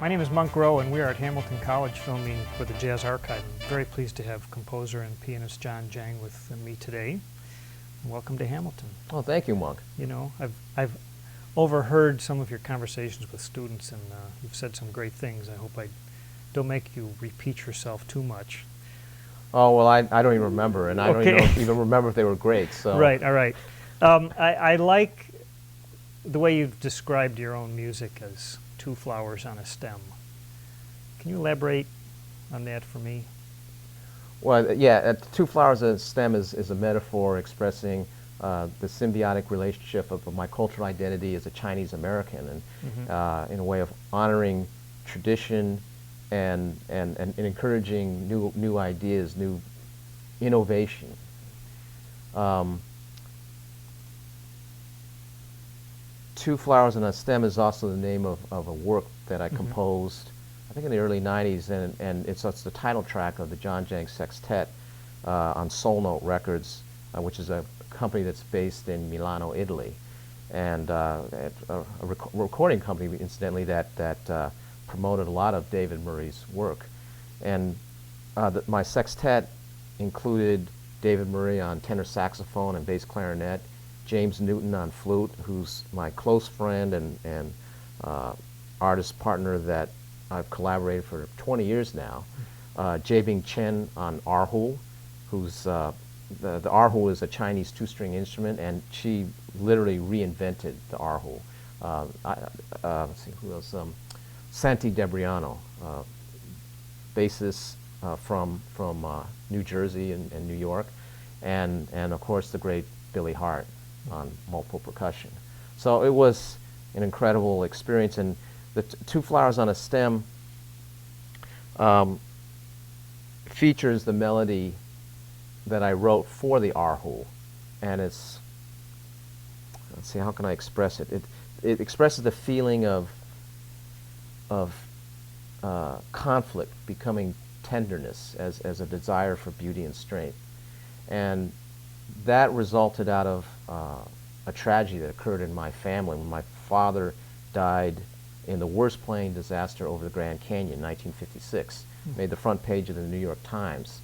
My name is Monk Rowe, and we are at Hamilton College filming for the Jazz Archive. I'm very pleased to have composer and pianist Jon Jang with me today. Welcome to Hamilton. Oh, thank you, Monk. You know, I've overheard some of your conversations with students, and you've said some great things. I hope I don't make you repeat yourself too much. Oh, well, I don't even remember, and I don't even remember if they were great. So. Right, all right. I like the way you've described your own music as two flowers on a stem. Can you elaborate on that for me? Well, yeah, two flowers on a stem is a metaphor expressing the symbiotic relationship of my cultural identity as a Chinese American, and in a way of honoring tradition and encouraging new ideas, new innovation. Two Flowers on a Stem is also the name of a work that I composed, I think in the early 90s, and it's the title track of the Jon Jang Sextet on Soul Note Records, which is a company that's based in Milano, Italy, and a recording company, incidentally, that promoted a lot of David Murray's work. And my sextet included David Murray on tenor saxophone and bass clarinet, James Newton on flute, who's my close friend and artist partner that I've collaborated for 20 years now. Jaebing Chen on erhu, who's the erhu is a Chinese two-string instrument, and she literally reinvented the erhu. Let's see, who else? Santi Debriano, bassist from New Jersey and New York, and of course the great Billy Hart on multiple percussion. So it was an incredible experience, and the Two Flowers on a Stem features the melody that I wrote for the erhu, and it's, let's see, how can I express it? It expresses the feeling of conflict becoming tenderness as a desire for beauty and strength, and that resulted out of a tragedy that occurred in my family when my father died in the worst plane disaster over the Grand Canyon in 1956. Made the front page of the New York Times.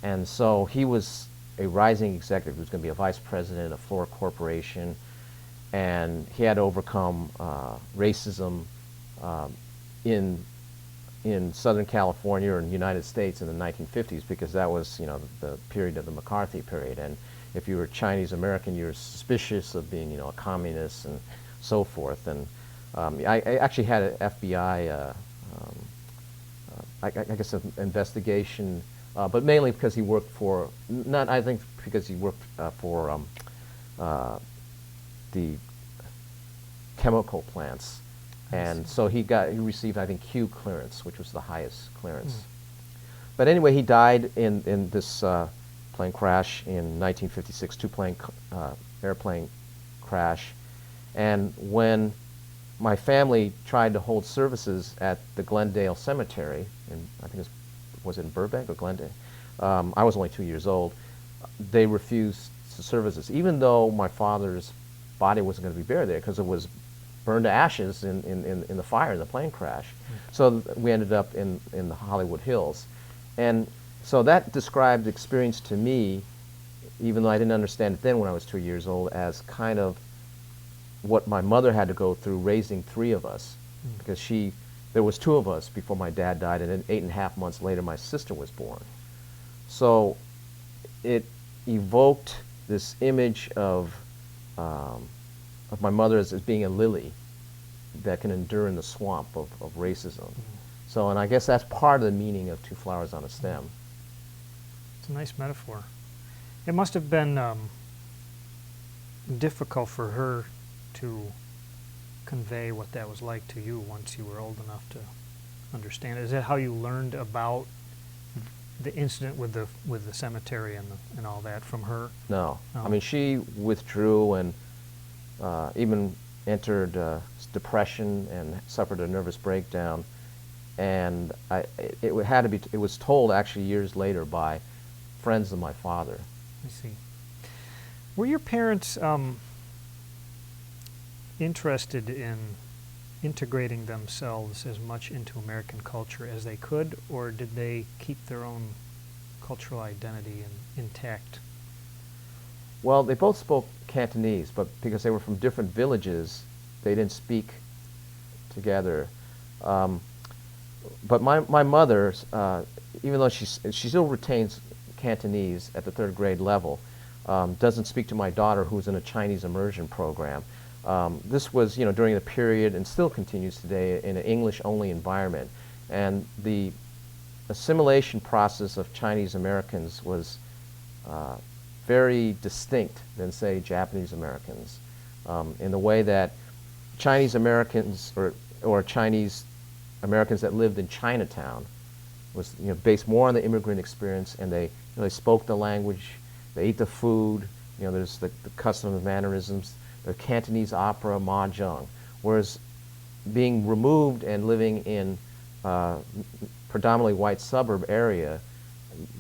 And so he was a rising executive. He was going to be a vice president of Flora Corporation, and he had to overcome racism in Southern California or in the United States in the 1950s, because that was, the period of the McCarthy period. And if you were Chinese American, you were suspicious of being, a communist and so forth. And I actually had an FBI, I guess, an investigation, but mainly because he worked for, I think because he worked for the chemical plants. And so he received, I think, Q clearance, which was the highest clearance. But anyway, he died in this plane crash in 1956, two-plane airplane crash. And when my family tried to hold services at the Glendale Cemetery, I think was it in Burbank or Glendale? I was only 2 years old. They refused the services, even though my father's body wasn't going to be buried there because it was burned to ashes in the fire, in the plane crash. So we ended up in the Hollywood Hills. And so that described the experience to me, even though I didn't understand it then when I was 2 years old, as kind of what my mother had to go through raising three of us, because there was two of us before my dad died, and then 8.5 months later my sister was born. So it evoked this image of my mother as being a lily that can endure in the swamp of racism. So, and I guess that's part of the meaning of Two Flowers on a Stem. It's a nice metaphor. It must have been difficult for her to convey what that was like to you once you were old enough to understand it. Is that how you learned about the incident with the cemetery and all that, from her? No. Oh. I mean, she withdrew and even entered depression and suffered a nervous breakdown, and it was told actually years later by friends of my father. I see. Were your parents interested in integrating themselves as much into American culture as they could, or did they keep their own cultural identity intact? Well, they both spoke Cantonese, but because they were from different villages, they didn't speak together. But my mother, even though she still retains Cantonese at the third grade level, doesn't speak to my daughter, who's in a Chinese immersion program. This was, during the period, and still continues today, in an English-only environment. And the assimilation process of Chinese Americans was very distinct than, say, Japanese Americans, in the way that Chinese Americans or Chinese Americans that lived in Chinatown was based more on the immigrant experience, and they they spoke the language, they ate the food. There's the custom of mannerisms, the Cantonese opera, mahjong. Whereas being removed and living in predominantly white suburb area,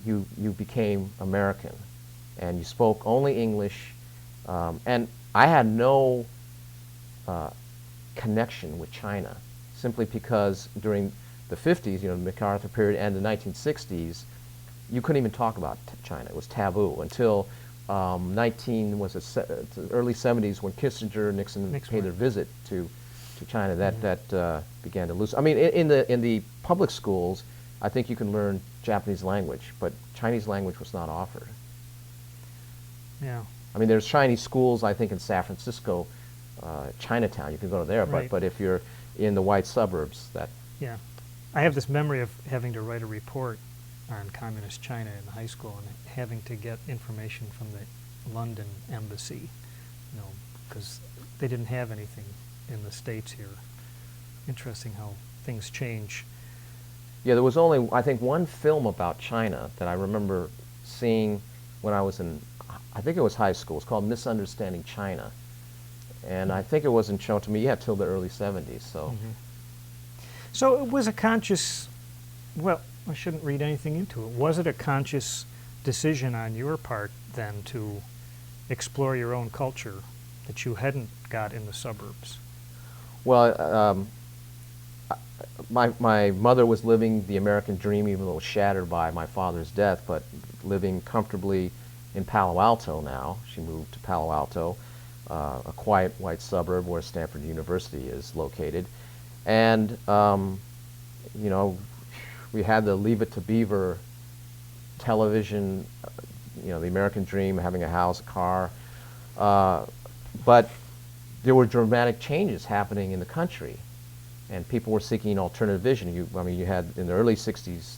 you became American, and you spoke only English. And I had no connection with China, simply because during the 50s, the MacArthur period, and the 1960s, you couldn't even talk about China. It was taboo until early 70s, when Kissinger and Nixon paid their visit to China. That began to lose. I mean, in the public schools, I think you can learn Japanese language, but Chinese language was not offered. Yeah. I mean, there's Chinese schools, I think, in San Francisco, Chinatown. You can go to there, Right. but if you're in the white suburbs, that. Yeah. I have this memory of having to write a report on communist China in high school and having to get information from the London embassy, because they didn't have anything in the States here. Interesting how things change. Yeah, there was only, I think, one film about China that I remember seeing when I was in, I think it was high school. It's called Misunderstanding China. And I think it wasn't shown to me yet till the early 70s. So. Mm-hmm. So it was a conscious, well, I shouldn't read anything into it. Was it a conscious decision on your part then to explore your own culture that you hadn't got in the suburbs? Well, my mother was living the American dream, even though it was shattered by my father's death, but living comfortably in Palo Alto now. She moved to Palo Alto, a quiet white suburb where Stanford University is located. And, we had the Leave It to Beaver television, the American dream, having a house, a car. But there were dramatic changes happening in the country, and people were seeking alternative vision. You had in the early 60s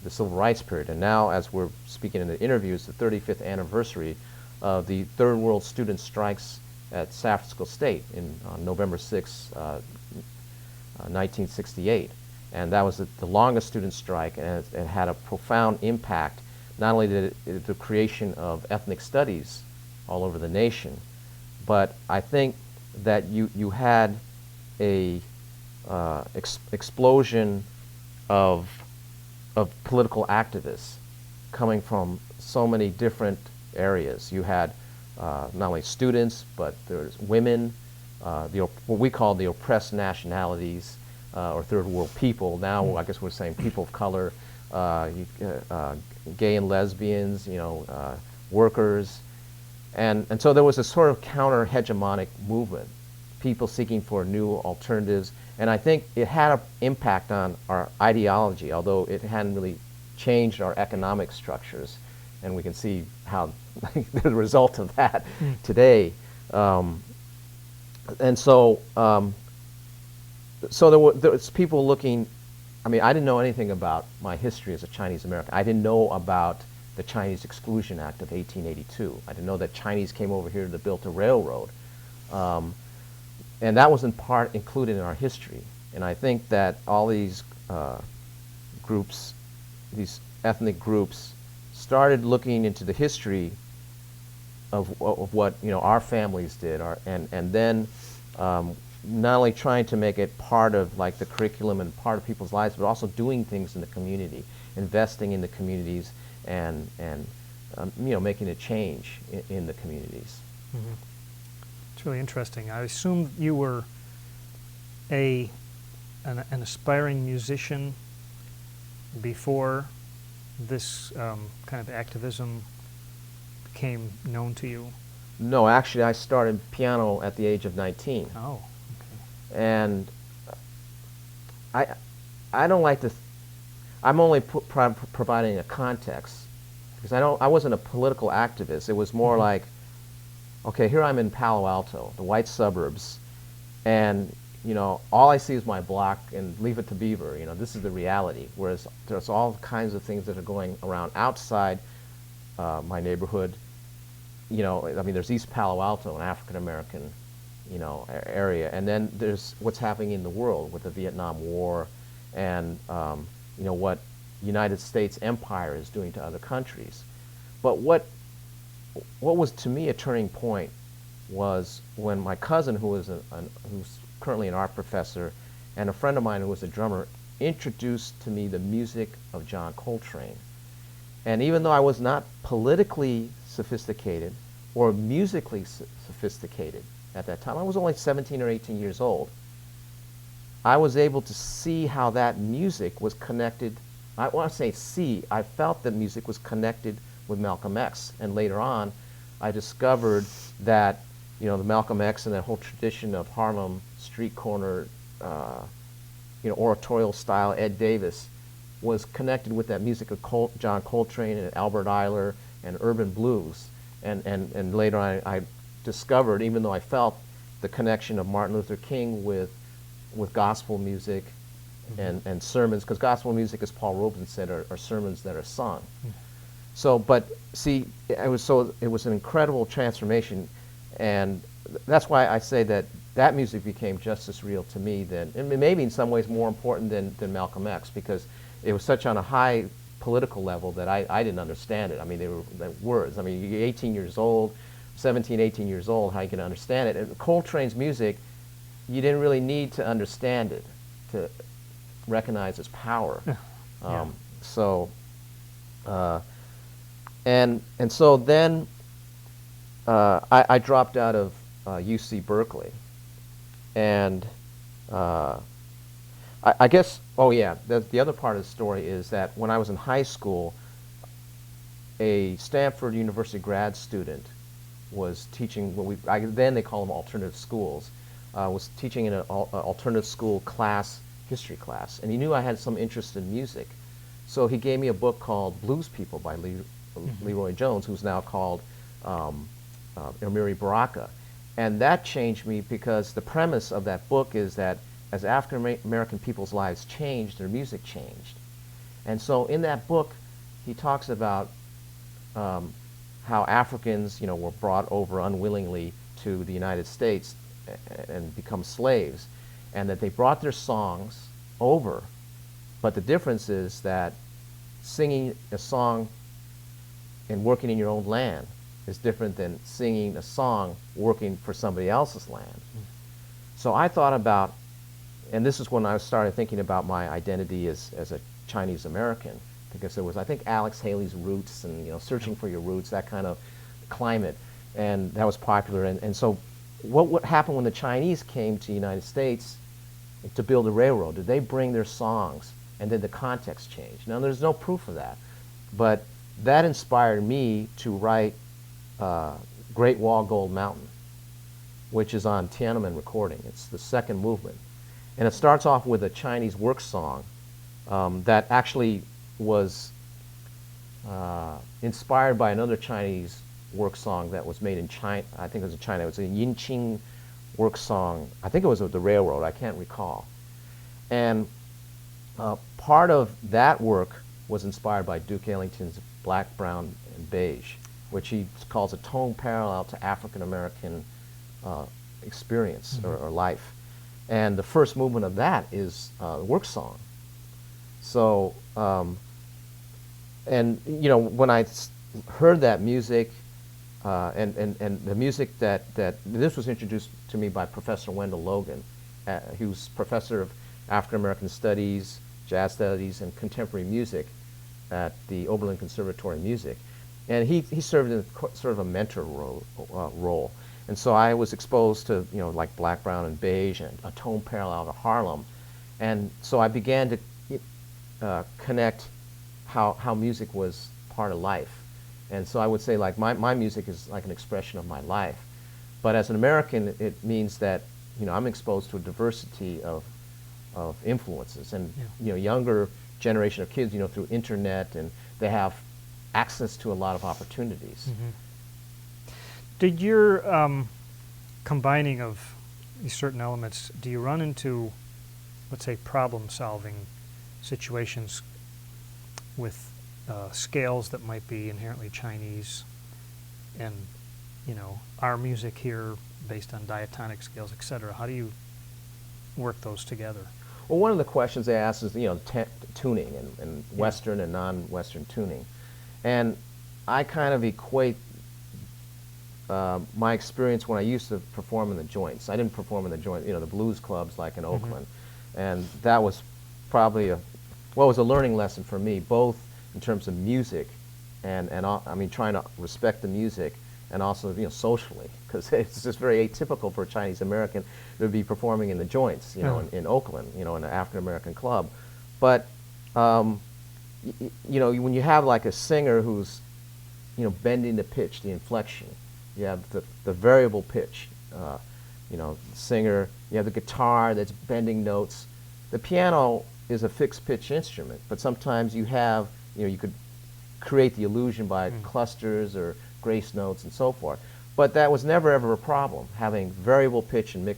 the civil rights period, and now, as we're speaking in the interviews, the 35th anniversary of the Third World Student Strikes at San Francisco State on November 6, 1968. And that was the longest student strike, and it had a profound impact. Not only did the creation of ethnic studies all over the nation, but I think that you had a explosion of political activists coming from so many different areas. You had not only students, but there's women, what we call the oppressed nationalities, or third world people. Now I guess we're saying people of color, gay and lesbians, workers. And so there was a sort of counter-hegemonic movement, people seeking for new alternatives. And I think it had an impact on our ideology, although it hadn't really changed our economic structures. And we can see how the result of that today. And so, so there was people looking. I mean, I didn't know anything about my history as a Chinese American. I didn't know about the Chinese Exclusion Act of 1882. I didn't know that Chinese came over here to build a railroad. And that was in part included in our history. And I think that all these groups, these ethnic groups, started looking into the history of what our families did, and then not only trying to make it part of like the curriculum and part of people's lives, but also doing things in the community, investing in the communities, and making a change in the communities. Mm-hmm. It's really interesting. I assume you were a an aspiring musician before this kind of activism became known to you? No, actually, I started piano at the age of 19. Oh, And I, I don't like to. I'm only providing a context because I wasn't a political activist. It was more like, okay, here I'm in Palo Alto, the white suburbs, and all I see is my block and Leave It to Beaver. This is the reality. Whereas there's all kinds of things that are going around outside my neighborhood. I mean, there's East Palo Alto, an African American, area, and then there's what's happening in the world with the Vietnam War, and what United States empire is doing to other countries. But what was to me a turning point was when my cousin, who's currently an art professor, and a friend of mine who was a drummer, introduced to me the music of John Coltrane. And even though I was not politically sophisticated or musically sophisticated at that time, I was only 17 or 18 years old, I was able to see how that music was connected. I want to say see, I felt that music was connected with Malcolm X. And later on, I discovered that the Malcolm X and that whole tradition of Harlem street corner, oratorial style Ed Davis was connected with that music of John Coltrane and Albert Ayler and urban blues. And later on, I discovered, even though I felt the connection of Martin Luther King with gospel music and sermons, because gospel music, as Paul Robeson said, are sermons that are sung. So, but see, it was an incredible transformation, and that's why I say that music became just as real to me and maybe in some ways more important than Malcolm X, because it was such on a high political level that I didn't understand it. I mean, they were words. I mean, you're 18 years old, 17, 18 years old, how you can understand it? And Coltrane's music, you didn't really need to understand it to recognize its power. Yeah. So, and so then I dropped out of UC Berkeley, and I guess, oh yeah, the other part of the story is that when I was in high school, a Stanford University grad student was teaching then they call them alternative schools, was teaching in an alternative school class, history class, and he knew I had some interest in music. So he gave me a book called Blues People by Leroy Jones, who's now called Amiri Baraka. And that changed me because the premise of that book is that as African American people's lives changed, their music changed. And so in that book, he talks about how Africans, were brought over unwillingly to the United States and become slaves, and that they brought their songs over. But the difference is that singing a song and working in your own land is different than singing a song working for somebody else's land. So I thought about, and this is when I started thinking about my identity as a Chinese American, because there was, I think, Alex Haley's Roots and Searching for Your Roots, that kind of climate, and that was popular. And so what happened when the Chinese came to the United States to build a railroad? Did they bring their songs, and did the context change? Now, there's no proof of that, but that inspired me to write Great Wall Gold Mountain, which is on Tiananmen recording. It's the second movement. And it starts off with a Chinese work song that actually was inspired by another Chinese work song that was made in China. I think it was in China. It was a Yinqing work song. I think it was with the railroad. I can't recall. And part of that work was inspired by Duke Ellington's Black, Brown, and Beige, which he calls a tone parallel to African American experience or life. And the first movement of that is the work song. So, and when I heard that music, and the music that this was introduced to me by Professor Wendell Logan, he was professor of African American Studies, Jazz Studies, and Contemporary Music at the Oberlin Conservatory of Music. And he served in sort of a mentor role. And so I was exposed to, you know, like black, brown, and beige, and a tone parallel to Harlem. And so I began to connect how music was part of life. And so I would say, like, my music is like an expression of my life. But as an American, it means that, you know, I'm exposed to a diversity of influences. And, you know, younger generation of kids, you know, through internet, and they have access to a lot of opportunities. Did your combining of these certain elements, do you run into, let's say, problem-solving situations with scales that might be inherently Chinese and, you know, our music here based on diatonic scales, etc.? How do you work those together? Well, one of the questions they ask is, you know, tuning and Western and non-Western tuning. And I kind of equate my experience when I used to perform in the joints. I didn't perform in the joint, you know, the blues clubs like in Oakland. And that was probably it was a learning lesson for me, both in terms of music and I mean, trying to respect the music, and also, you know, socially, because it's just very atypical for a Chinese American to be performing in the joints, you know, in Oakland, you know, in an African American club. But you know, when you have like a singer who's, you know, bending the pitch, the inflection, you have the variable pitch, you know, singer, you have the guitar that's bending notes. The piano is a fixed pitch instrument, but sometimes you have, you know, you could create the illusion by clusters or grace notes and so forth. But that was never ever a problem, having variable pitch and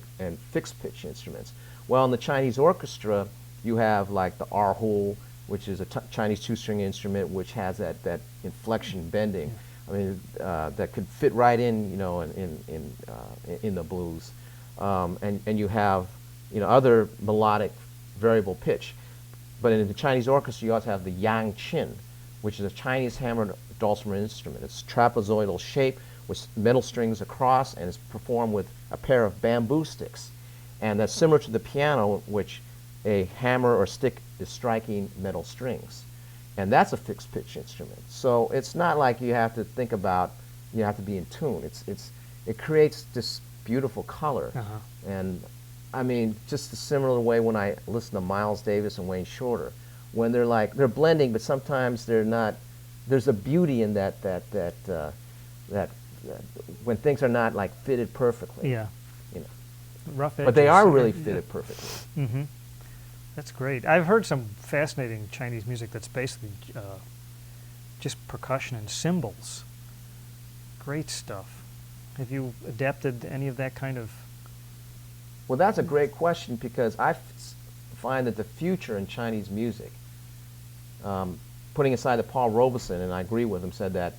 fixed pitch instruments. Well, in the Chinese orchestra, you have like the erhu, which is a Chinese two-string instrument, which has that inflection bending. I mean, that could fit right in, you know, in the blues. And you have, you know, other melodic variable pitch. But in the Chinese orchestra, you also have the yang qin, which is a Chinese hammered dulcimer instrument. It's trapezoidal shape with metal strings across, and it's performed with a pair of bamboo sticks. And that's similar to the piano, which a hammer or stick is striking metal strings. And that's a fixed pitch instrument. So it's not like you have to think about, you have to be in tune. It creates this beautiful color. And I mean, just a similar way when I listen to Miles Davis and Wayne Shorter, when they're blending, but sometimes they're not. There's a beauty in that when things are not like fitted perfectly. Yeah. You know. Rough edges. But they are really fitted perfectly. That's great. I've heard some fascinating Chinese music that's basically just percussion and cymbals. Great stuff. Have you adapted any of that kind of? Well, that's a great question, because I find that the future in Chinese music, putting aside that Paul Robeson, and I agree with him, said that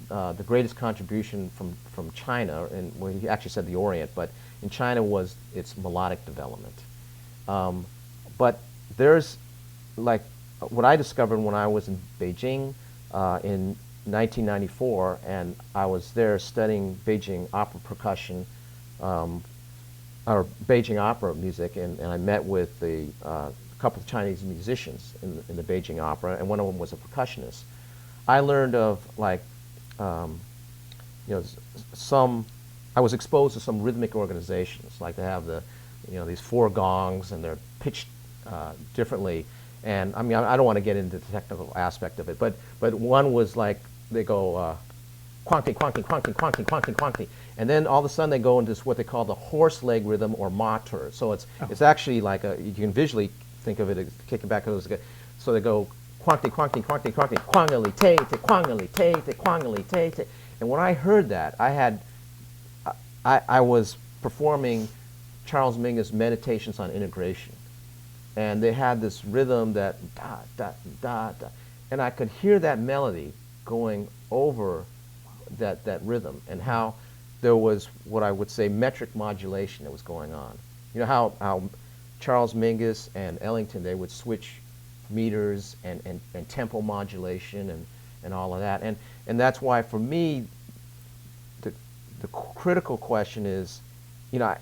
the greatest contribution from China, and well, he actually said the Orient, but in China was its melodic development. But there's, like, what I discovered when I was in Beijing in 1994, and I was there studying Beijing opera percussion, or Beijing opera music, and I met with a couple of Chinese musicians in the Beijing opera, and one of them was a percussionist. I learned of, like, you know, I was exposed to some rhythmic organizations, like they have these four gongs, and they're pitched differently. And I mean, I don't want to get into the technical aspect of it, but one was like, they go quanky, quanky, quanky, quanky, quanky, quanky, and then all of a sudden they go into what they call the horse leg rhythm, or mater. So it's actually like you can visually think of it as kicking back. So they go quanky, quanky, quanky, quanky, quangly, te, quangly, te, quangly, te. And when I heard that, I was performing Charles Mingus' Meditations on Integration, and they had this rhythm that da da da da, and I could hear that melody going over that rhythm, and how there was what I would say metric modulation that was going on. You know how Charles Mingus and Ellington, they would switch meters and tempo modulation and all of that, and that's why for me the critical question is, you know,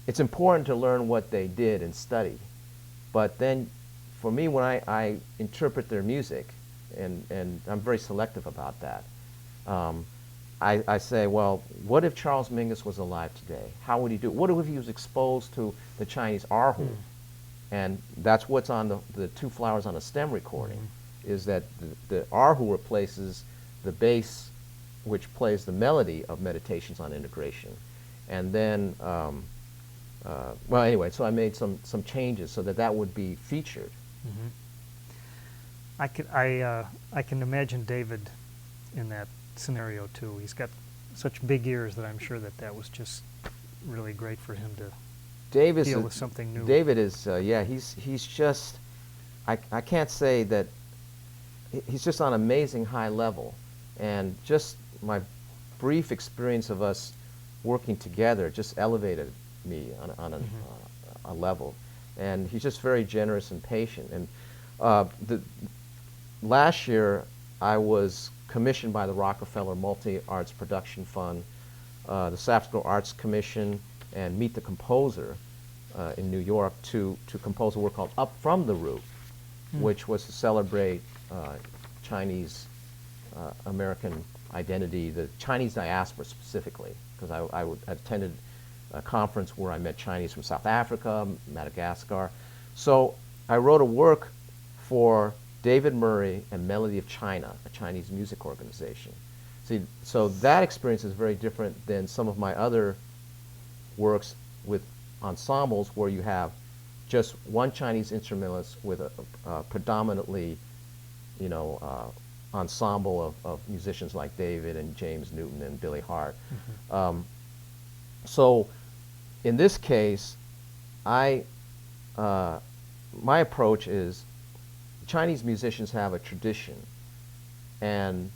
it's important to learn what they did and study, but then for me, when I interpret their music, and I'm very selective about that, I say, well, what if Charles Mingus was alive today? How would he do? What if he was exposed to the Chinese erhu? And that's what's on the Two Flowers on a Stem recording, is that the erhu replaces the bass, which plays the melody of Meditations on Integration. And then, well, anyway, so I made some changes so that that would be featured. I can imagine David in that scenario too. He's got such big ears that I'm sure that was just really great for him to deal with something new. David is, yeah, he's just, I can't say that, he's just on an amazing high level. And just my brief experience of us working together just elevated me on a level. And he's just very generous and patient. And last year, I was commissioned by the Rockefeller Multi-Arts Production Fund, the Safdie Arts Commission, and Meet the Composer in New York to compose a work called Up From the Root, which was to celebrate Chinese American identity, the Chinese diaspora specifically, because I attended a conference where I met Chinese from South Africa, Madagascar. So I wrote a work for David Murray and Melody of China, a Chinese music organization. See, so that experience is very different than some of my other works with ensembles where you have just one Chinese instrumentalist with a predominantly, ensemble of musicians like David and James Newton and Billy Hart. So in this case, my approach is Chinese musicians have a tradition, and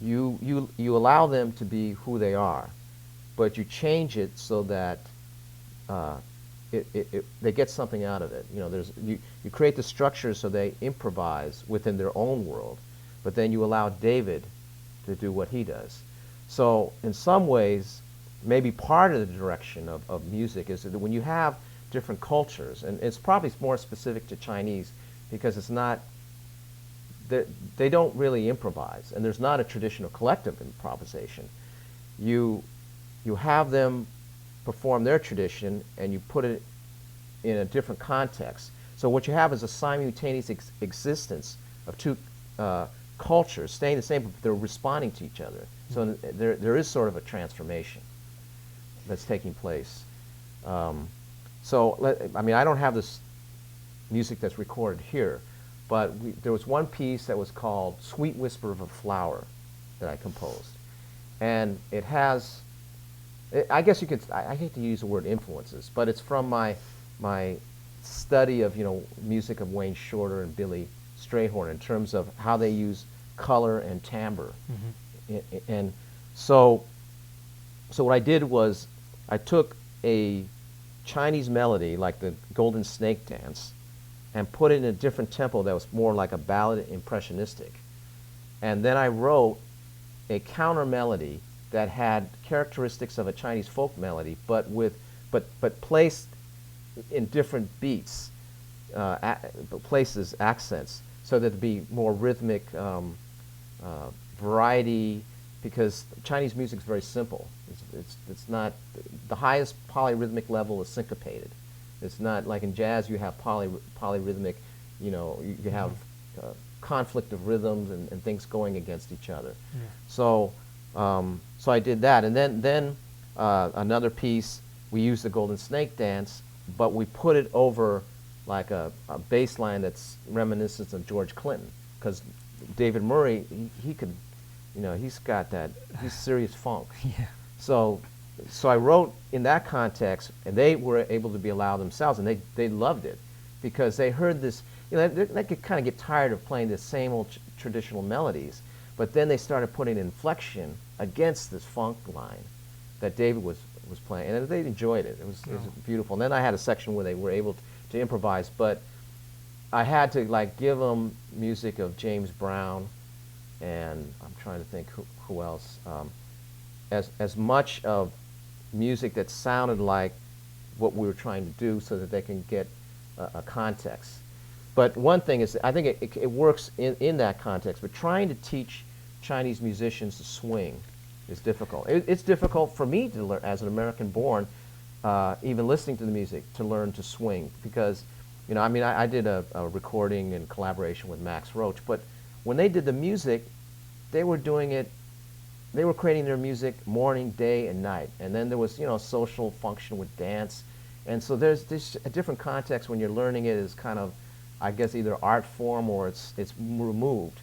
you allow them to be who they are, but you change it so that they get something out of it. You create the structure so they improvise within their own world, but then you allow David to do what he does. So in some ways, maybe part of the direction of music is that when you have different cultures, and it's probably more specific to Chinese because it's not, they don't really improvise, and there's not a tradition of collective improvisation. You have them perform their tradition and you put it in a different context. So what you have is a simultaneous existence of two cultures staying the same, but they're responding to each other. So there is sort of a transformation that's taking place. So I mean, I don't have this music that's recorded here, but there was one piece that was called Sweet Whisper of a Flower that I composed. And it has, I guess you could, I hate to use the word influences, but it's from my study of, music of Wayne Shorter and Billy Strayhorn in terms of how they use color and timbre. And so what I did was I took a Chinese melody like the Golden Snake Dance and put it in a different tempo that was more like a ballad impressionistic. And then I wrote a counter melody that had characteristics of a Chinese folk melody, but placed in different beats, places, accents, so that there'd be more rhythmic variety, because Chinese music is very simple. It's not, the highest polyrhythmic level is syncopated. It's not like in jazz you have polyrhythmic, you have conflict of rhythms and things going against each other. So I did that, and then another piece, we used the Golden Snake Dance, but we put it over like a bass line that's reminiscent of George Clinton, because David Murray, he could, he's got that, he's serious funk. So I wrote in that context, and they were able to be allowed themselves, and they loved it, because they heard this, they could kind of get tired of playing the same old traditional melodies, but then they started putting inflection against this funk line that David was playing, and they enjoyed it. It was beautiful. And then I had a section where they were able to improvise, but I had to give them music of James Brown, and I'm trying to think who else, as much of music that sounded like what we were trying to do, so that they can get a context. But one thing is, I think it works in that context, but trying to teach Chinese musicians to swing is difficult. It's difficult for me to learn, as an American-born, even listening to the music, to learn to swing because, you know, I mean, I did a recording in collaboration with Max Roach, but when they did the music, they were doing it, they were creating their music morning, day, and night. And then there was, you know, social function with dance. And so there's this a different context when you're learning it as kind of, I guess, either art form or it's removed.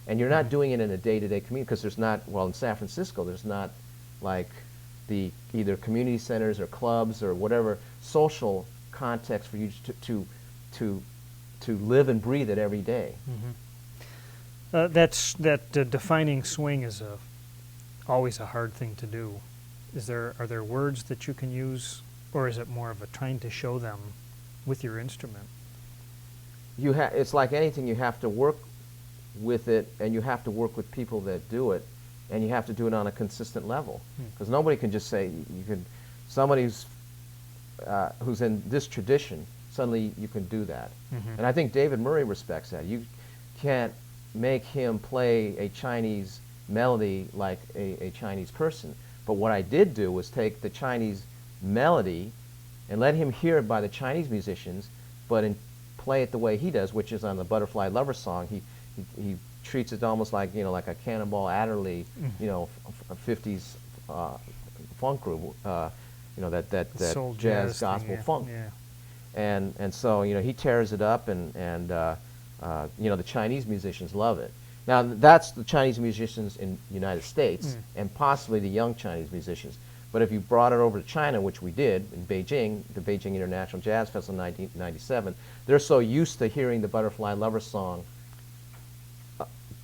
And you're not doing it in a day-to-day community because there's not, well, in San Francisco, there's not like the either community centers or clubs or whatever social context for you to live and breathe it every day. Defining swing is always a hard thing to do. Are there words that you can use, or is it more of a trying to show them with your instrument? It's like anything, you have to work with it, and you have to work with people that do it, and you have to do it on a consistent level. Because nobody can just say, somebody who's in this tradition, suddenly you can do that. And I think David Murray respects that. You can't make him play a Chinese melody like a Chinese person. But what I did do was take the Chinese melody and let him hear it by the Chinese musicians, but play it the way he does, which is on the Butterfly Lover song. He treats it almost like, you know, like a Cannonball Adderley, you know, 50s funk group, you know, that soul jazz thing, gospel yeah. funk. Yeah. And so, you know, he tears it up, and you know, the Chinese musicians love it. Now, that's the Chinese musicians in the United States, and possibly the young Chinese musicians. But if you brought it over to China, which we did in Beijing, the Beijing International Jazz Festival in 1997, they're so used to hearing the Butterfly Lover song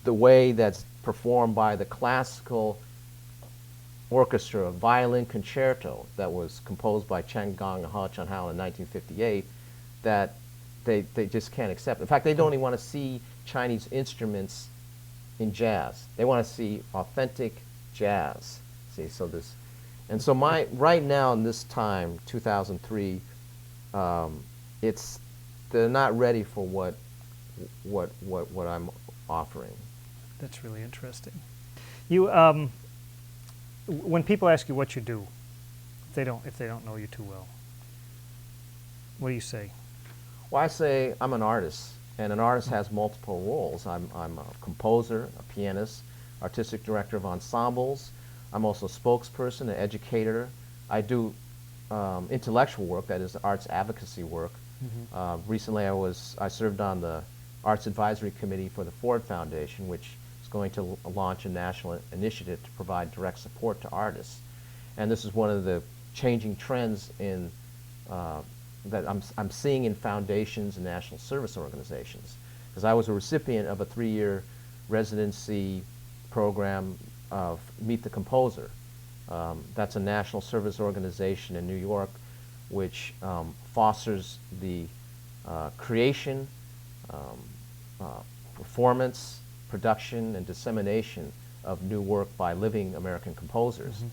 the way that's performed by the classical orchestra violin concerto that was composed by Chen Gong and Hao Chun-hao in 1958, that they just can't accept. In fact, they don't even want to see Chinese instruments in jazz. They want to see authentic jazz. See, so this, and so right now in this time, 2003, they're not ready for what I'm offering. That's really interesting. You, when people ask you what you do, if they don't know you too well, what do you say? Well, I say I'm an artist, and an artist has multiple roles. I'm a composer, a pianist, artistic director of ensembles. I'm also a spokesperson, an educator. I do intellectual work, that is arts advocacy work. Recently I served on the Arts Advisory Committee for the Ford Foundation, which is going to launch a national initiative to provide direct support to artists. And this is one of the changing trends in that I'm seeing in foundations and national service organizations. Because I was a recipient of a 3-year residency program of Meet the Composer. That's a national service organization in New York which fosters the creation, performance, production, and dissemination of new work by living American composers.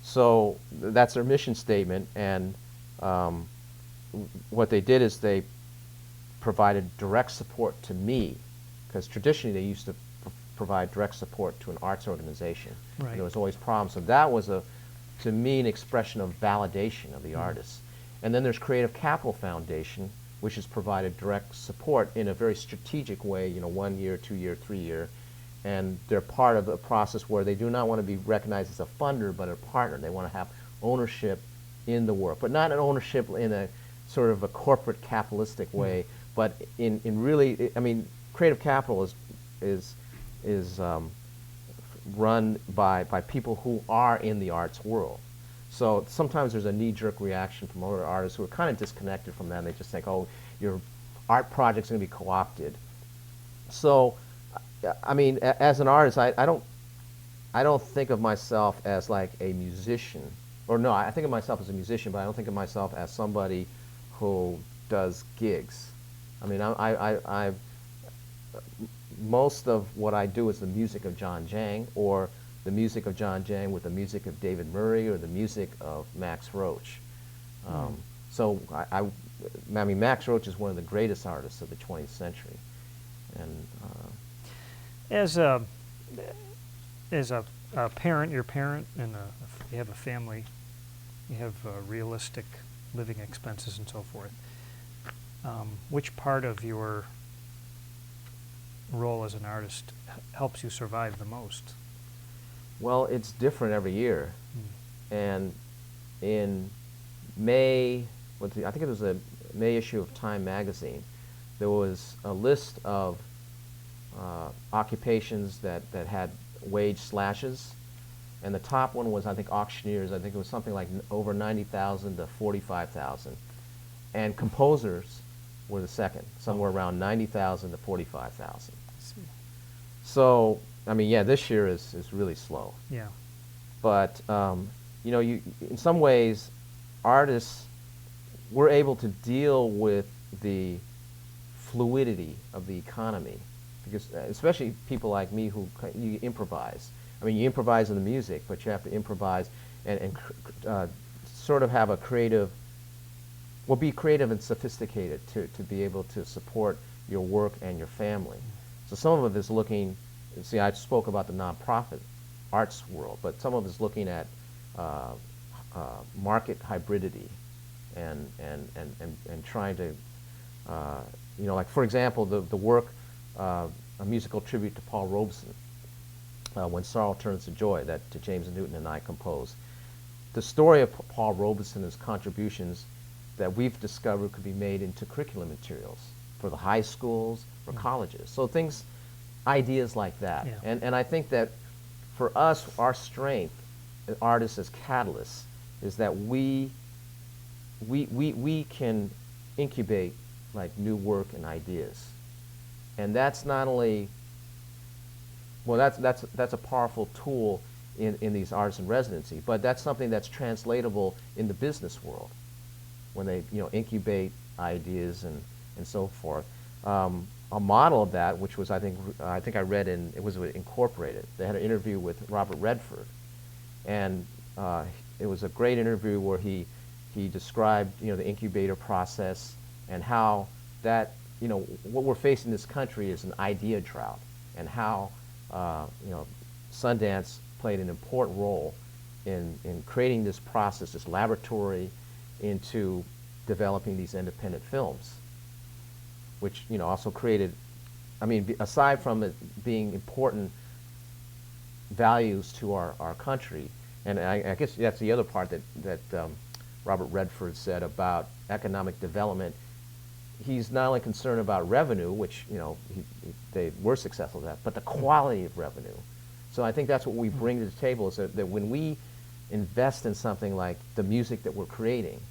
So that's their mission statement, and what they did is they provided direct support to me, because traditionally they used to provide direct support to an arts organization. Right. There was always problems. So that was, to me, an expression of validation of the artists. And then there's Creative Capital Foundation, which has provided direct support in a very strategic way, you know, 1 year, 2 year, 3 year. And they're part of a process where they do not want to be recognized as a funder, but a partner. They want to have ownership in the work, but not an ownership in a sort of a corporate capitalistic way, but in really, I mean, Creative Capital is run by people who are in the arts world. So sometimes there's a knee-jerk reaction from other artists who are kind of disconnected from that, and they just think, oh, your art project's going to be co-opted. So, I mean, as an artist, I don't think of myself as like a musician, or no, I think of myself as a musician, but I don't think of myself as somebody who does gigs. I mean, most of what I do is the music of Jon Jang, or the music of Jon Jang with the music of David Murray, or the music of Max Roach. So I mean, Max Roach is one of the greatest artists of the 20th century. And As a a parent, your parent, and you have a family, you have realistic living expenses and so forth. Which part of your role as an artist helps you survive the most? Well, it's different every year. And in May, I think it was a May issue of Time magazine, there was a list of occupations that had wage slashes. And the top one was, I think, auctioneers. I think it was something like over 90,000 to 45,000. And composers were the second, somewhere around 90,000 to 45,000. So, I mean, yeah, this year is really slow. Yeah. But, you know, in some ways, artists, we're able to deal with the fluidity of the economy, because especially people like me who you improvise. I mean, you improvise in the music, but you have to improvise and sort of have a creative, well, be creative and sophisticated to be able to support your work and your family. So some of it is looking, see, I spoke about the nonprofit arts world, but some of it is looking at market hybridity and trying to, you know, like, for example, the work, a musical tribute to Paul Robeson, When Sorrow Turns to Joy, that James Newton and I composed. The story of Paul Robeson and his contributions that we've discovered could be made into curriculum materials for the high schools, for colleges. So things, ideas like that. Yeah. And I think that for us, our strength as artists, as catalysts, is that we can incubate like new work and ideas. And that's not only, well, that's a powerful tool in these artists in residency, but that's something that's translatable in the business world when they, you know, incubate ideas and so forth. A model of that, which was, I think I read in, it was Incorporated. They had an interview with Robert Redford, and it was a great interview where he described, you know, the incubator process and how that, you know, what we're facing in this country is an idea drought, and how, you know, Sundance played an important role in creating this process, this laboratory, into developing these independent films, which, you know, also created, I mean, aside from it being important values to our country, and I guess that's the other part that Robert Redford said about economic development. He's not only concerned about revenue, which, you know, they were successful at that, but the quality of revenue. So I think that's what we bring to the table, is that when we invest in something like the music that we're creating,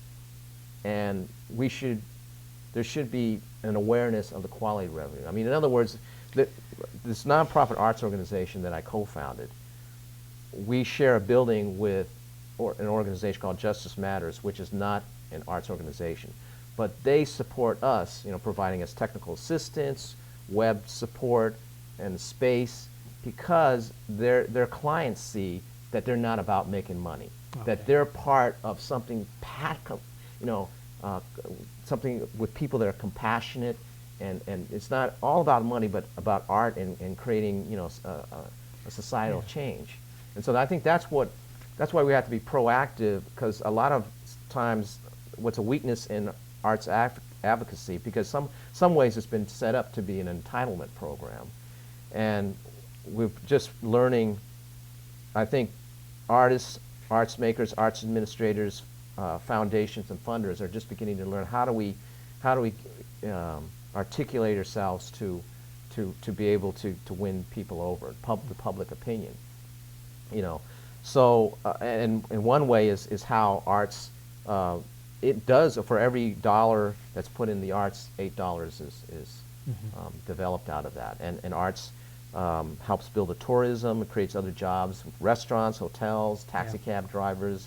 and there should be an awareness of the quality of revenue. I mean, in other words, this nonprofit arts organization that I co-founded, we share a building with an organization called Justice Matters, which is not an arts organization. But they support us, you know, providing us technical assistance, web support, and space, because their clients see that they're not about making money, that they're part of something, you know, something with people that are compassionate, and it's not all about money, but about art and creating, you know, a societal change. And so I think that's why we have to be proactive, because a lot of times what's a weakness in arts advocacy, because some ways it's been set up to be an entitlement program, and we're just learning. I think artists, arts makers, arts administrators, foundations, and funders are just beginning to learn how do we articulate ourselves to be able to win people over, the public opinion, you know. So and one way is how arts, it does, for every dollar that's put in the arts, $8 is developed out of that. And arts helps build the tourism, it creates other jobs, restaurants, hotels, taxi cab drivers,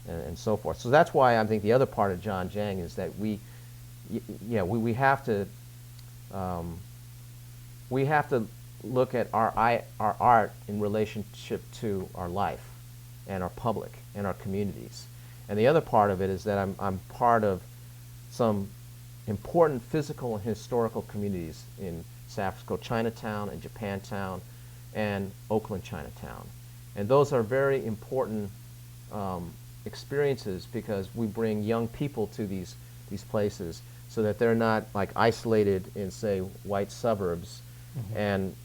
and so forth. So that's why I think the other part of Jon Jang is that we have to look at our art in relationship to our life and our public and our communities. And the other part of it is that I'm part of some important physical and historical communities in San Francisco Chinatown and Japantown and Oakland Chinatown. And those are very important experiences, because we bring young people to these places so that they're not like isolated in, say, white suburbs, and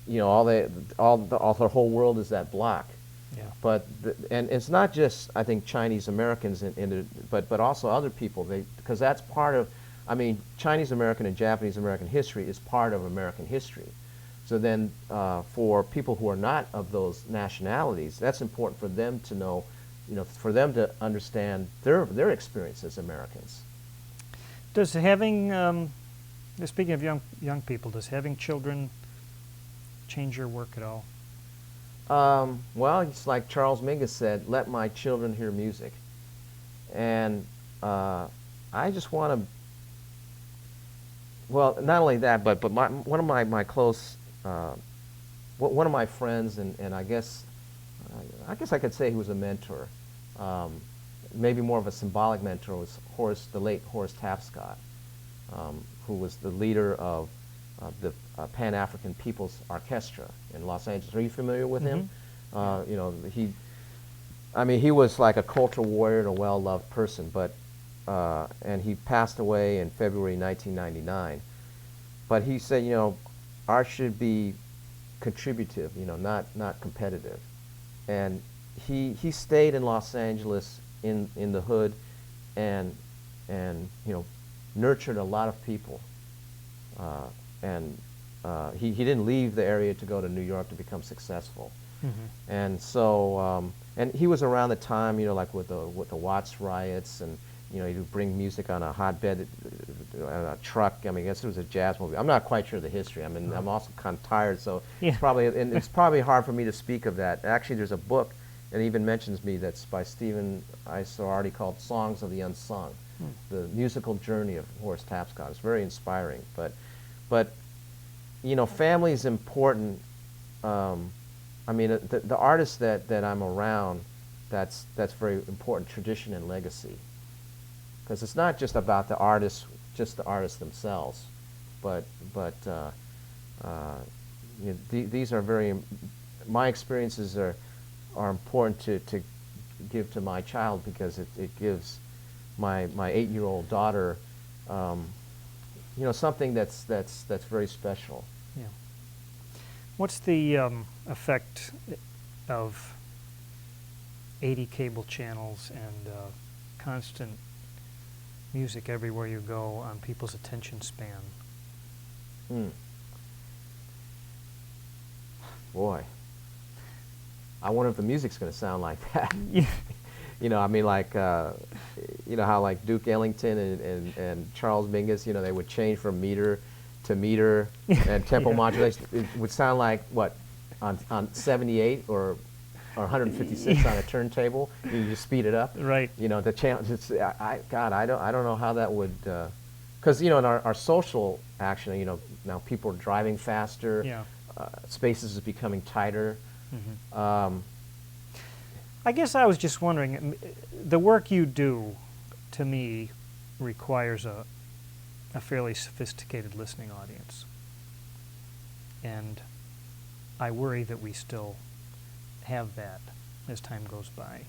you know all the whole world is that block. Yeah. But and it's not just, I think, Chinese Americans but also other people, because that's part of, I mean, Chinese American and Japanese American history is part of American history. So then for people who are not of those nationalities, that's important for them to know, you know, for them to understand their experience as Americans. Does having, speaking of young people, does having children change your work at all? Well, it's like Charles Mingus said, "Let my children hear music," and I just want to. Well, not only that, but one of my close, one of my friends, and I guess I could say he was a mentor, maybe more of a symbolic mentor, was the late Horace Tapscott, who was the leader of the Pan-African People's Orchestra in Los Angeles. Are you familiar with him? You know, he was like a cultural warrior and a well-loved person, but and he passed away in February 1999. But he said, you know, art should be contributive, you know, not competitive. And he stayed in Los Angeles in the hood, and you know, nurtured a lot of people. And he didn't leave the area to go to New York to become successful. And so and he was around the time, you know, like with the Watts riots, and you know, he would bring music on a hotbed, a truck. I mean, I guess it was a jazz movie. I'm not quite sure the history. I mean, I'm also kind of tired, so it's probably hard for me to speak of that. Actually, there's a book that even mentions me that's by Stephen Isoardi called "Songs of the Unsung," the musical journey of Horace Tapscott. It's very inspiring. But you know, family is important. I mean, the artists that I'm around, that's very important, tradition and legacy. Because it's not just about the artists themselves, but you know, these are my experiences are important to give to my child, because it gives my 8-year-old daughter, you know, something that's very special. Yeah. What's the effect of 80 cable channels and constant music everywhere you go on people's attention span? Boy, I wonder if the music's going to sound like that. Yeah. You know, I mean, like, you know how like Duke Ellington and Charles Mingus, you know, they would change from meter to meter and tempo modulation. It would sound like what on 78 or 156 on a turntable. You just speed it up. Right. You know, the challenge. God, I don't know how that would. Because you know, in our social action, you know, now people are driving faster. Yeah. Spaces is becoming tighter. I guess I was just wondering, the work you do, to me, requires a fairly sophisticated listening audience. And I worry that we still have that as time goes by.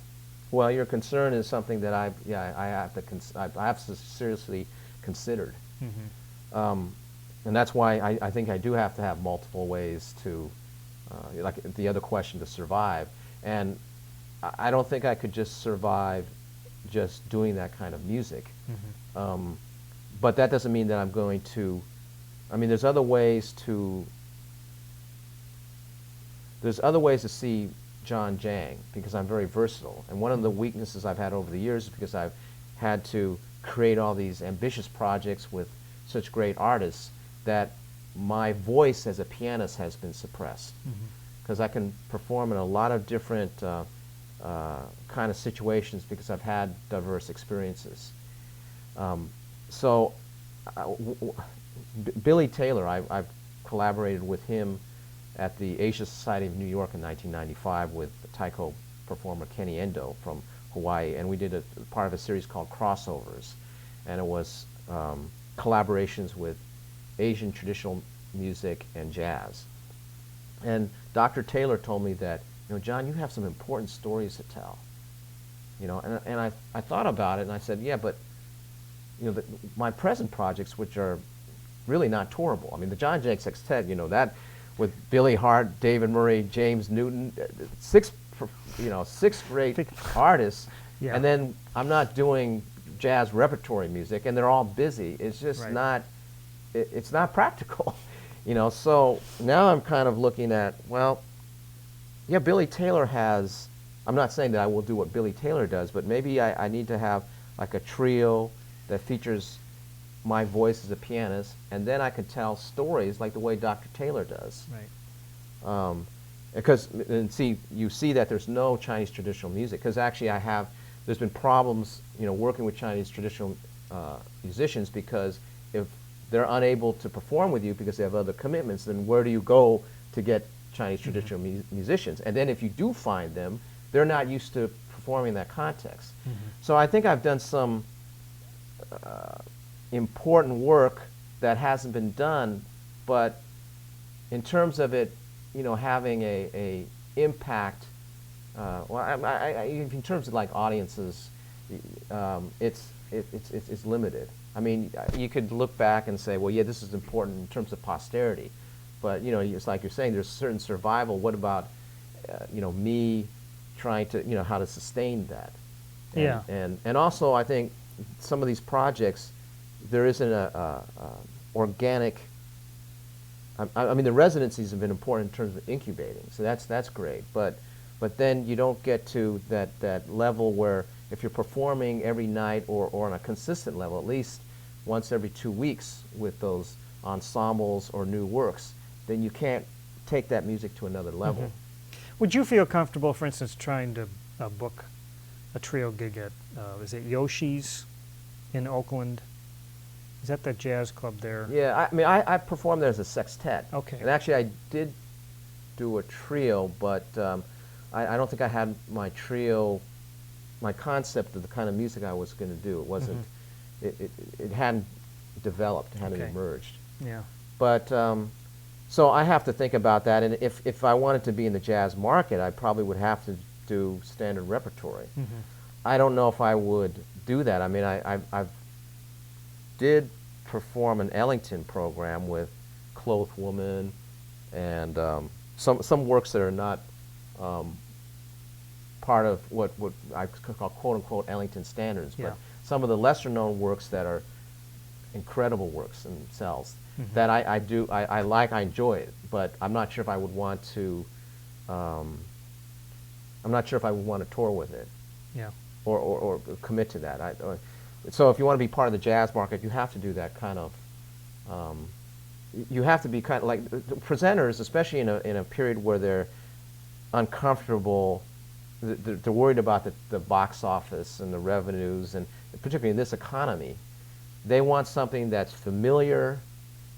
Well, your concern is something that I have to seriously considered. And that's why I think I do have to have multiple ways to, like the other question, to survive. And I don't think I could just survive just doing that kind of music. But that doesn't mean that I'm going to, I mean, there's other ways to see Jon Jang, because I'm very versatile. And one of the weaknesses I've had over the years is because I've had to create all these ambitious projects with such great artists, that my voice as a pianist has been suppressed. Because I can perform in a lot of different kind of situations, because I've had diverse experiences. Billy Taylor, I've collaborated with him at the Asia Society of New York in 1995 with taiko performer Kenny Endo from Hawaii, and we did part of a series called Crossovers, and it was collaborations with Asian traditional music and jazz. And Dr. Taylor told me that you know, John, you have some important stories to tell. You know, and I thought about it, and I said, yeah, but, you know, my present projects, which are really not tourable. I mean, the Jon Jang Sextet, you know, that with Billy Hart, David Murray, James Newton, six great artists, Yeah. and then I'm not doing jazz repertory music, and they're all busy. It's just Right. not, it's not practical, you know. So now I'm kind of looking at, well, yeah, Billy Taylor has, I'm not saying that I will do what Billy Taylor does, but maybe I need to have like a trio that features my voice as a pianist, and then I can tell stories like the way Dr. Taylor does. Right. Because, and see, you see that there's no Chinese traditional music, because actually there's been problems, you know, working with Chinese traditional musicians, because if they're unable to perform with you because they have other commitments, then where do you go to get Chinese traditional musicians? And then if you do find them, they're not used to performing in that context. So I think I've done some important work that hasn't been done, but in terms of it, you know, having a impact, in terms of like audiences, it's limited. I mean, you could look back and say, well, yeah, this is important in terms of posterity, but you know, it's like you're saying, there's certain survival. What about, you know, me trying to, you know, how to sustain that? And also, I think some of these projects, there isn't a organic. I mean, the residencies have been important in terms of incubating, so that's great. But then you don't get to that level where if you're performing every night or on a consistent level, at least once every 2 weeks with those ensembles or new works, then you can't take that music to another level. Would you feel comfortable, for instance, trying to book a trio gig at, is it Yoshi's in Oakland? Is that the jazz club there? Yeah, I mean, I performed there as a sextet. Okay. And actually, I did do a trio, but I don't think I had my trio, my concept of the kind of music I was going to do. It wasn't, it hadn't developed, it hadn't emerged. Yeah. But, so I have to think about that, and if I wanted to be in the jazz market, I probably would have to do standard repertory. I don't know if I would do that. I mean, I did perform an Ellington program with Clothed Woman and some works that are not part of what I call quote-unquote Ellington standards, but some of the lesser-known works that are incredible works themselves that I enjoy it, but I'm not sure if I would want to tour with it. Yeah. Or commit to that. So if you want to be part of the jazz market, you have to do that kind of, you have to be kind of like presenters, especially in a period where they're uncomfortable, they're worried about the box office and the revenues, and particularly in this economy, they want something that's familiar,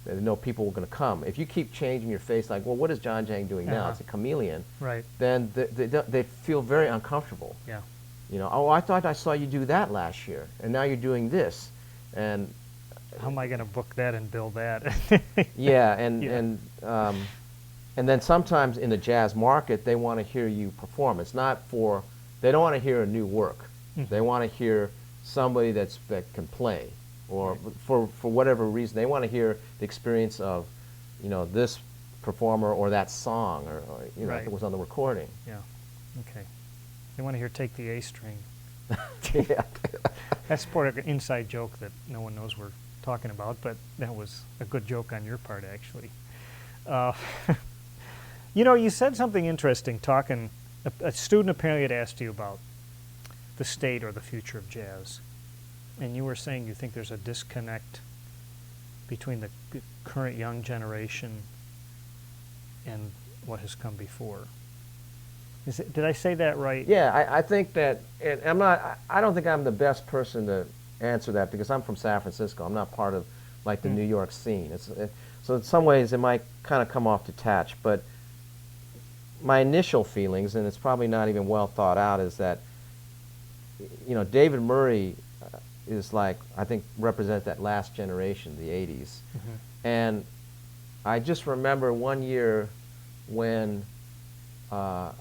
they know people are going to come. If you keep changing your face, like, well, what is Jon Jang doing now? It's a chameleon. Right. Then they feel very uncomfortable. Yeah. You know, oh, I thought I saw you do that last year, and now you're doing this, and how am I going to book that and bill that? yeah, and then sometimes in the jazz market, they want to hear you perform. It's not for, they don't want to hear a new work. They want to hear somebody that can play, or for whatever reason, they want to hear the experience of, you know, this performer or that song, or you know, if it was on the recording. Yeah. Okay. They want to hear "Take the A String." Yeah. That's part of an inside joke that no one knows we're talking about, but that was a good joke on your part, actually. You know, you said something interesting talking. A student apparently had asked you about the state or the future of jazz, and you were saying you think there's a disconnect between the current young generation and what has come before. Did I say that right? Yeah, I think that, and I don't think I'm the best person to answer that, because I'm from San Francisco. I'm not part of like the New York scene. So in some ways it might kind of come off detached, but my initial feelings, and it's probably not even well thought out, is that, you know, David Murray is like, I think, represents that last generation, the 80s. And I just remember one year when I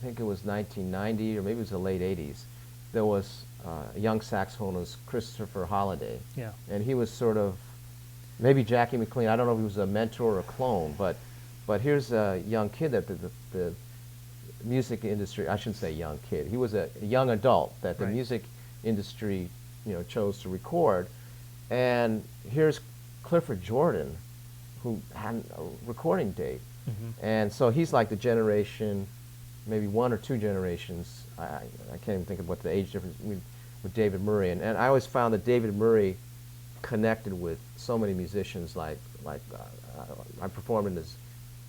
think it was 1990 or maybe it was the late 80s, there was a young saxophonist, Christopher Holliday. Yeah. And he was sort of, maybe Jackie McLean, I don't know if he was a mentor or a clone, but here's a young kid that the music industry, I shouldn't say young kid, he was a young adult that the Right. music industry, chose to record. And here's Clifford Jordan, who had a recording date. Mm-hmm. And so he's like the generation, maybe one or two generations, I can't even think of what the age difference with David Murray. And I always found that David Murray connected with so many musicians, like I performed in his,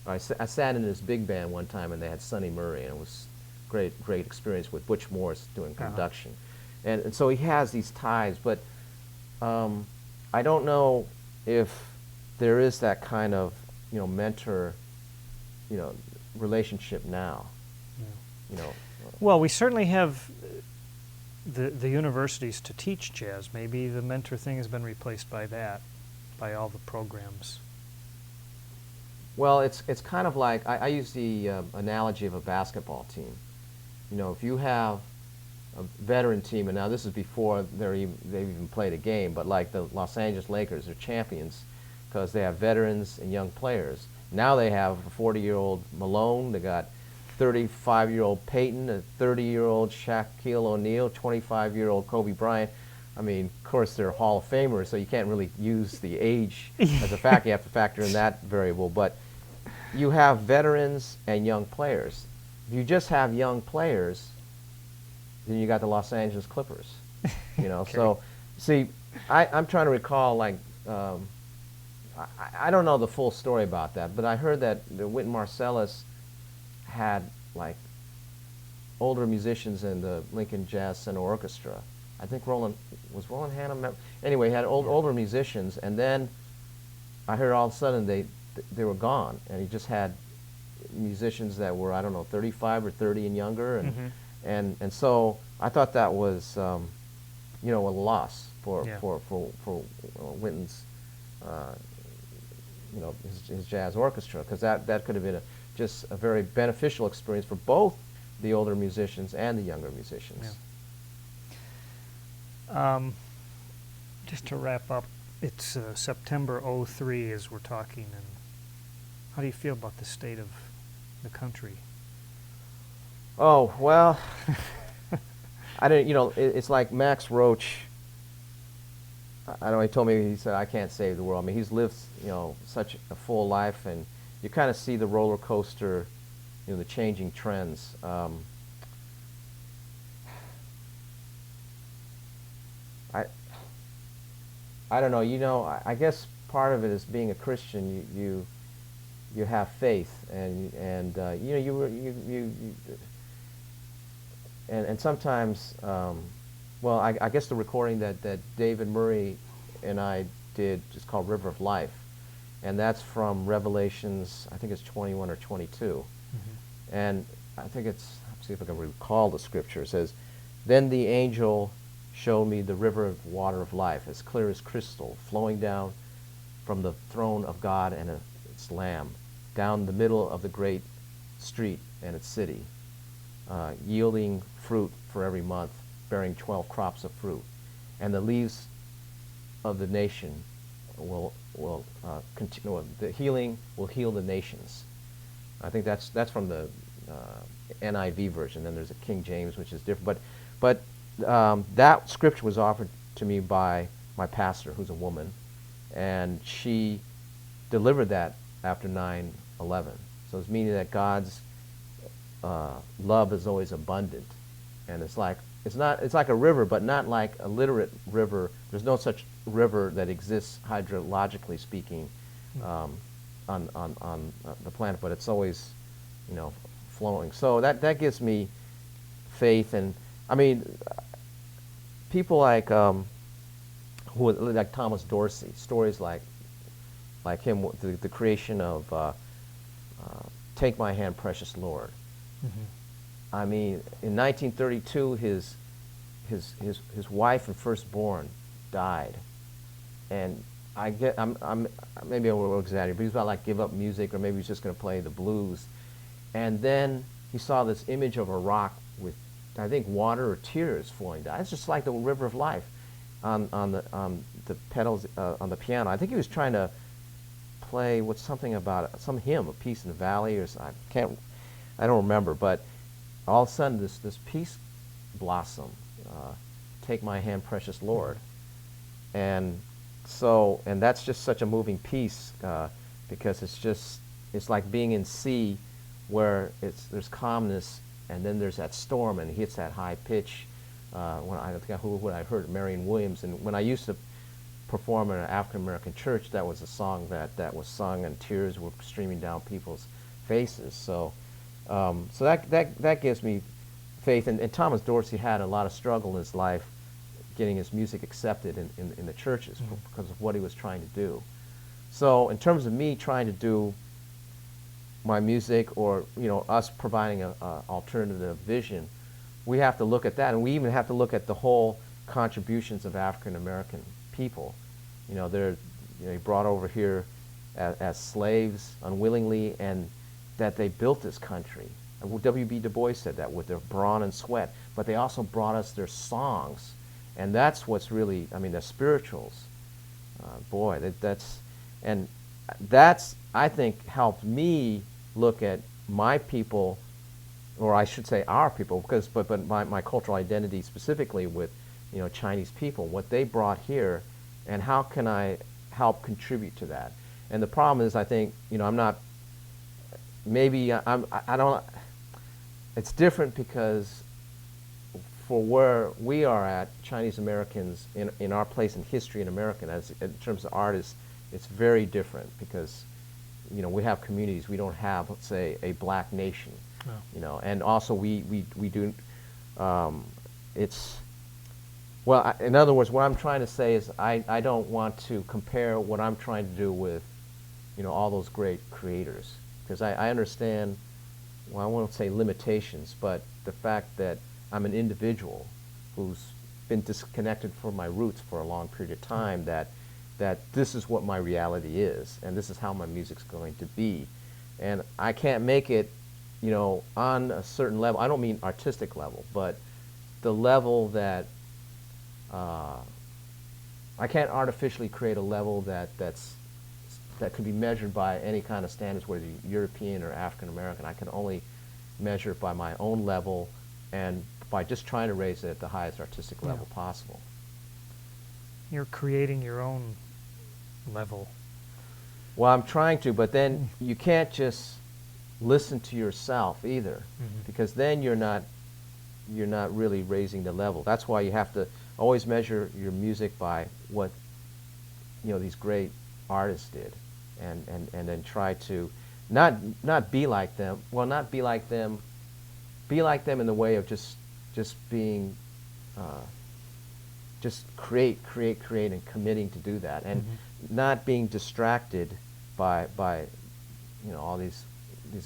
I sat in his big band one time and they had Sonny Murray, and it was great experience with Butch Morris doing production. And so he has these ties, but I don't know if there is that kind of, mentor, relationship now. Yeah. You know, Well, we certainly have the universities to teach jazz. Maybe the mentor thing has been replaced by that, by all the programs. well, it's kind of like I use the analogy of a basketball team. If you have a veteran team, and now this is before they've even played a game, but like the Los Angeles Lakers, they're champions because they have veterans and young players. Now they have a 40-year-old Malone, they got 35-year-old Peyton, a 30-year-old Shaquille O'Neal, 25-year-old Kobe Bryant. I mean, of course, they're Hall of Famers, so you can't really use the age as a factor. You have to factor in that variable. But you have veterans and young players. If you just have young players, then you got the Los Angeles Clippers. Okay. So, see, I'm trying to recall, like, I don't know the full story about that, but I heard that Wynton Marsalis had, like, older musicians in the Lincoln Jazz Center Orchestra. I think Roland Hanna. Anyway, he had older musicians, and then I heard all of a sudden they were gone, and he just had musicians that were, I don't know, 35 or 30 and younger, and so I thought that was a loss for Wynton's his jazz orchestra, because that could have been just a very beneficial experience for both the older musicians and the younger musicians. Yeah. Just to wrap up, it's September '03 as we're talking, and how do you feel about the state of the country? Oh, well, I didn't, it's like Max Roach. I know he told me, he said, I can't save the world. I mean, he's lived, such a full life, and you kind of see the roller coaster, the changing trends. I don't know. I guess part of it is being a Christian. You have faith, and and sometimes, well, I guess the recording that David Murray and I did is called River of Life, and that's from Revelations, I think it's 21 or 22. And I think let's see if I can recall the scripture. It says, "Then the angel showed me the river of water of life, as clear as crystal, flowing down from the throne of God and its Lamb, down the middle of the great street and its city, yielding fruit for every month, bearing 12 crops of fruit. And the leaves of the nation will continue. The healing will heal the nations." I think that's from the NIV version. Then there's a King James, which is different. But that scripture was offered to me by my pastor, who's a woman, and she delivered that after 9/11. So it's meaning that God's love is always abundant, and it's like a river, but not like a literate river. There's no such river that exists hydrologically speaking on the planet, but it's always flowing. So that gives me faith. And I mean, people like like Thomas Dorsey, stories like him, the creation of "Take My Hand, Precious Lord." I mean, in 1932, his wife and firstborn died, and I'm maybe I will exaggerate, but he's about like give up music, or maybe he's just going to play the blues, and then he saw this image of a rock with, I think, water or tears flowing down. It's just like the river of life on the pedals on the piano. I think he was trying to play what's something about some hymn, a peace in the valley, or I don't remember. But all of a sudden, this peace blossom. Take my hand, precious Lord, and that's just such a moving piece because it's like being in sea where there's calmness and then there's that storm and it hits that high pitch. When I think who I heard Marion Williams, and when I used to perform in an African American church, that was a song that was sung and tears were streaming down people's faces. So that gives me faith. And Thomas Dorsey had a lot of struggle in his life getting his music accepted in the churches because of what he was trying to do. So in terms of me trying to do my music, or us providing a alternative vision, we have to look at that, and we even have to look at the whole contributions of African American people. They're brought over here as slaves unwillingly, and that they built this country. And W.B. Du Bois said that with their brawn and sweat, but they also brought us their songs, and that's what's really, the spirituals. That's I think helped me look at my people, or I should say our people, but my cultural identity specifically with Chinese people, what they brought here, and how can I help contribute to that. And the problem is, I think I'm not. Maybe I don't. It's different because for where we are at, Chinese Americans in our place in history in America, in terms of artists, it's very different because we have communities. We don't have, let's say, a black nation. No. And also we do. In other words, what I'm trying to say is I don't want to compare what I'm trying to do with all those great creators, because I understand. Well, I won't say limitations, but the fact that I'm an individual who's been disconnected from my roots for a long period of time, that this is what my reality is, and this is how my music's going to be. And I can't make it, on a certain level. I don't mean artistic level, but the level that I can't artificially create a level that could be measured by any kind of standards, whether European or African American. I can only measure it by my own level and by just trying to raise it at the highest artistic level possible. You're creating your own level. Well, I'm trying to, but then you can't just listen to yourself either, because then you're not really raising the level. That's why you have to always measure your music by what these great artists did, and then try to not be like them. Well, not be like them. Be like them in the way of just being, just create, and committing to do that, and not being distracted by all these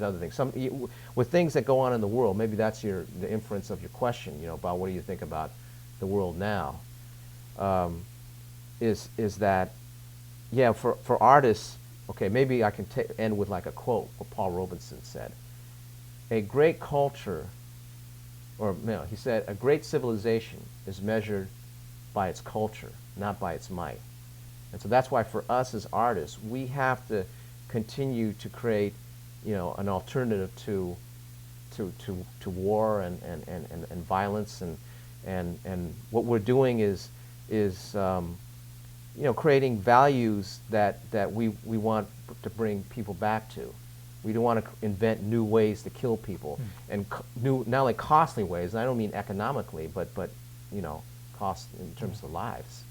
other things. With things that go on in the world. Maybe that's the inference of your question. About what do you think about the world now? Is that for artists? Okay, maybe I can end with like a quote what Paul Robeson said. A great culture, he said, a great civilization is measured by its culture, not by its might. And so that's why for us as artists, we have to continue to create, an alternative to war and violence, and what we're doing is creating values that we want to bring people back to. We don't want to invent new ways to kill people, and not only costly ways. And I don't mean economically, but cost in terms of lives.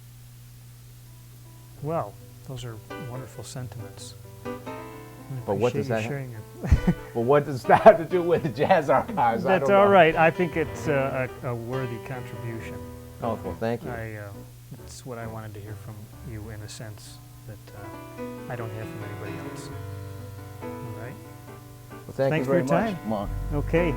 Well, those are wonderful sentiments. But what does that sharing well, what does that have to do with the Jazz Archives? That's all right. I think it's a worthy contribution. Oh, well, thank you. It's what I wanted to hear from you, in a sense that I don't hear from anybody else. All right. Well, thanks for very your time. much, Mark. Okay.